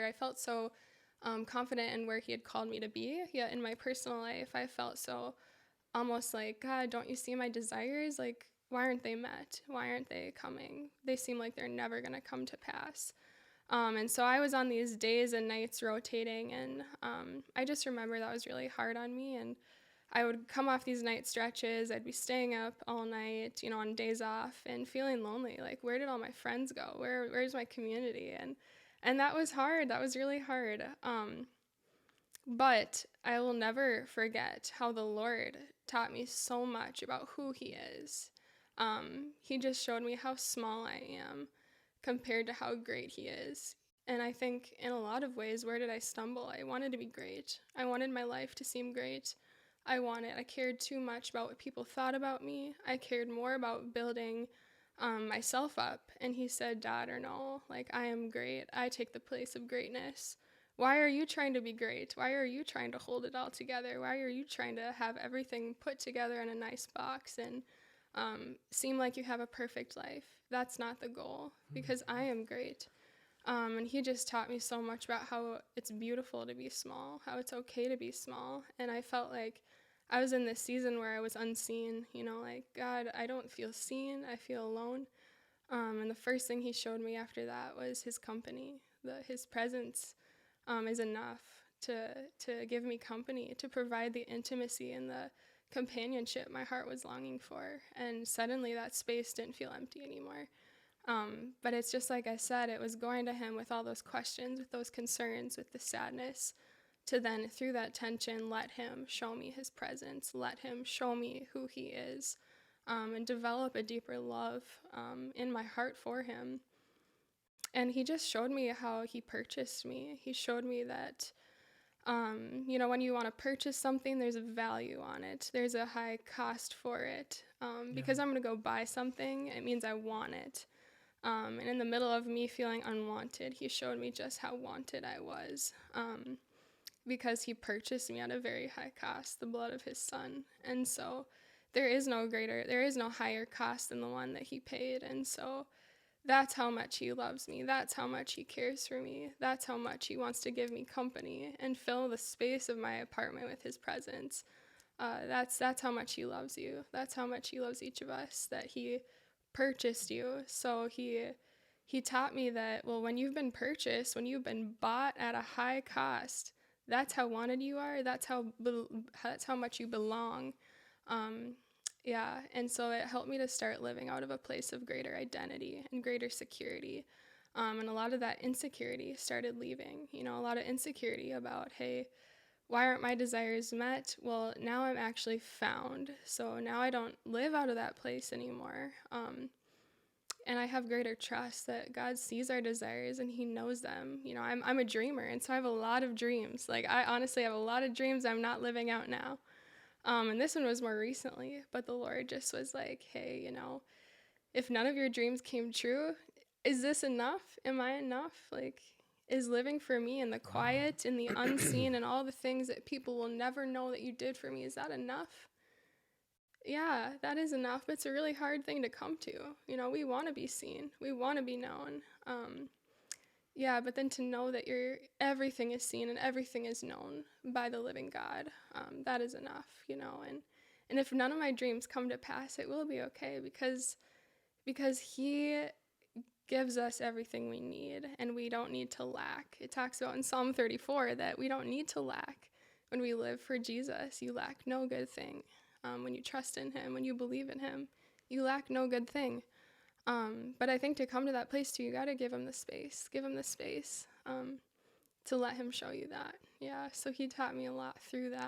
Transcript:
I felt so confident in where he had called me to be. Yet in my personal life, I felt so almost like, God, don't you see my desires? Like, why aren't they met? Why aren't they coming? They seem like they're never going to come to pass. And so I was on these days and nights rotating, and I just remember that was really hard on me. And I would come off these night stretches. I'd be staying up all night, on days off, and feeling lonely. Like, where did all my friends go? Where's my community? And that was hard. That was really hard. But I will never forget how the Lord taught me so much about who he is. He just showed me how small I am compared to how great he is. And I think in a lot of ways, where did I stumble? I wanted to be great. I wanted my life to seem great. I cared too much about what people thought about me. I cared more about building myself up. And he said, daughter, no, like, I am great. I take the place of greatness. Why are you trying to be great? Why are you trying to hold it all together? Why are you trying to have everything put together in a nice box and seem like you have a perfect life? That's not the goal, because I am great. And he just taught me so much about how it's beautiful to be small, how it's okay to be small. And I felt like I was in this season where I was unseen, like, God, I don't feel seen, I feel alone. And the first thing he showed me after that was his company. His presence is enough to give me company, to provide the intimacy and the companionship my heart was longing for. And suddenly that space didn't feel empty anymore. But it's just like I said, it was going to him with all those questions, with those concerns, with the sadness, to then through that tension let him show me his presence, let him show me who he is, and develop a deeper love in my heart for him. And he just showed me how he purchased me. He showed me that when you want to purchase something, there's a value on it. There's a high cost for it. Because I'm going to go buy something, it means I want it. And in the middle of me feeling unwanted, he showed me just how wanted I was, because he purchased me at a very high cost, the blood of his son. And so there is no higher cost than the one that he paid. And so that's how much he loves me. That's how much he cares for me. That's how much he wants to give me company and fill the space of my apartment with his presence. That's how much he loves you. That's how much he loves each of us, that he purchased you. So he taught me that, well, when you've been purchased, when you've been bought at a high cost, that's how wanted you are. That's how much you belong. And so it helped me to start living out of a place of greater identity and greater security. And a lot of that insecurity started leaving, a lot of insecurity about, hey, why aren't my desires met? Well, now I'm actually found. So now I don't live out of that place anymore. And I have greater trust that God sees our desires and he knows them. I'm a dreamer, and so I have a lot of dreams. Like, I honestly have a lot of dreams I'm not living out now. And this one was more recently, but the Lord just was like, hey, if none of your dreams came true, is this enough? Am I enough? Like, is living for me in the quiet, in the unseen, and all the things that people will never know that you did for me, is that enough? Yeah, that is enough. But it's a really hard thing to come to. We want to be seen. We want to be known. But then to know that everything is seen and everything is known by the living God, that is enough, And if none of my dreams come to pass, it will be okay, because he gives us everything we need, and we don't need to lack. It talks about in Psalm 34 that we don't need to lack. When we live for Jesus, you lack no good thing. When you trust in him, when you believe in him, you lack no good thing. But I think to come to that place too, you got to give him the space to let him show you that. Yeah, so he taught me a lot through that.